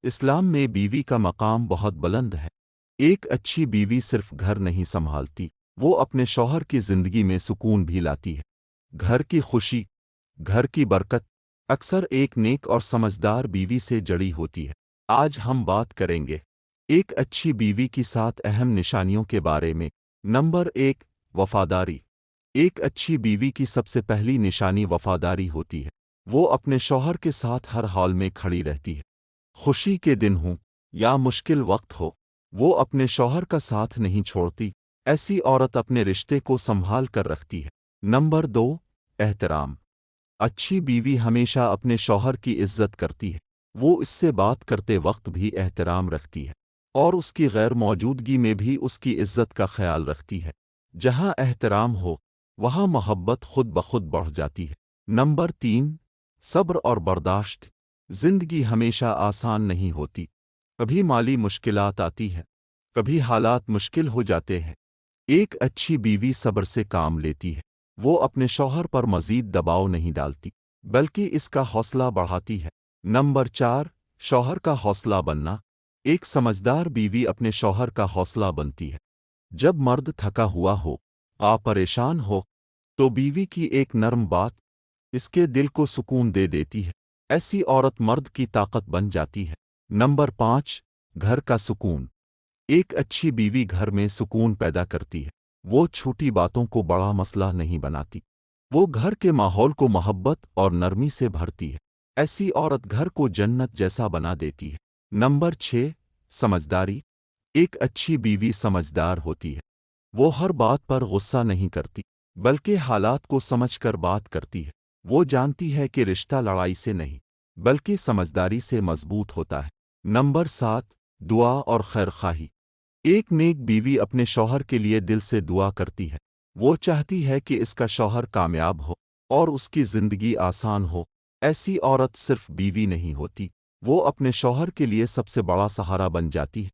اسلام میں بیوی کا مقام بہت بلند ہے۔ ایک اچھی بیوی صرف گھر نہیں سنبھالتی، وہ اپنے شوہر کی زندگی میں سکون بھی لاتی ہے۔ گھر کی خوشی، گھر کی برکت اکثر ایک نیک اور سمجھدار بیوی سے جڑی ہوتی ہے۔ آج ہم بات کریں گے ایک اچھی بیوی کی 7 اہم نشانیوں کے بارے میں۔ نمبر 1، وفاداری۔ ایک اچھی بیوی کی سب سے پہلی نشانی وفاداری ہوتی ہے۔ وہ اپنے شوہر کے ساتھ ہر حال میں کھڑی رہتی ہے۔ خوشی کے دن ہوں یا مشکل وقت ہو، وہ اپنے شوہر کا ساتھ نہیں چھوڑتی۔ ایسی عورت اپنے رشتے کو سنبھال کر رکھتی ہے۔ نمبر 2، احترام۔ اچھی بیوی ہمیشہ اپنے شوہر کی عزت کرتی ہے۔ وہ اس سے بات کرتے وقت بھی احترام رکھتی ہے اور اس کی غیر موجودگی میں بھی اس کی عزت کا خیال رکھتی ہے۔ جہاں احترام ہو، وہاں محبت خود بخود بڑھ جاتی ہے۔ نمبر 3، صبر اور برداشت۔ زندگی ہمیشہ آسان نہیں ہوتی، کبھی مالی مشکلات آتی ہیں، کبھی حالات مشکل ہو جاتے ہیں۔ ایک اچھی بیوی صبر سے کام لیتی ہے۔ وہ اپنے شوہر پر مزید دباؤ نہیں ڈالتی، بلکہ اس کا حوصلہ بڑھاتی ہے۔ نمبر 4، شوہر کا حوصلہ بننا۔ ایک سمجھدار بیوی اپنے شوہر کا حوصلہ بنتی ہے۔ جب مرد تھکا ہوا ہو، پریشان ہو، تو بیوی کی ایک نرم بات اس کے دل کو سکون دے دیتی ہے۔ ایسی عورت مرد کی طاقت بن جاتی ہے۔ نمبر 5، گھر کا سکون۔ ایک اچھی بیوی گھر میں سکون پیدا کرتی ہے۔ وہ چھوٹی باتوں کو بڑا مسئلہ نہیں بناتی، وہ گھر کے ماحول کو محبت اور نرمی سے بھرتی ہے۔ ایسی عورت گھر کو جنت جیسا بنا دیتی ہے۔ نمبر 6، سمجھداری۔ ایک اچھی بیوی سمجھدار ہوتی ہے۔ وہ ہر بات پر غصہ نہیں کرتی، بلکہ حالات کو سمجھ کر بات کرتی ہے۔ وہ جانتی ہے کہ رشتہ لڑائی سے نہیں، بلکہ سمجھداری سے مضبوط ہوتا ہے۔ نمبر 7، دعا اور خیرخواہی۔ ایک نیک بیوی اپنے شوہر کے لیے دل سے دعا کرتی ہے۔ وہ چاہتی ہے کہ اس کا شوہر کامیاب ہو اور اس کی زندگی آسان ہو۔ ایسی عورت صرف بیوی نہیں ہوتی، وہ اپنے شوہر کے لیے سب سے بڑا سہارا بن جاتی ہے۔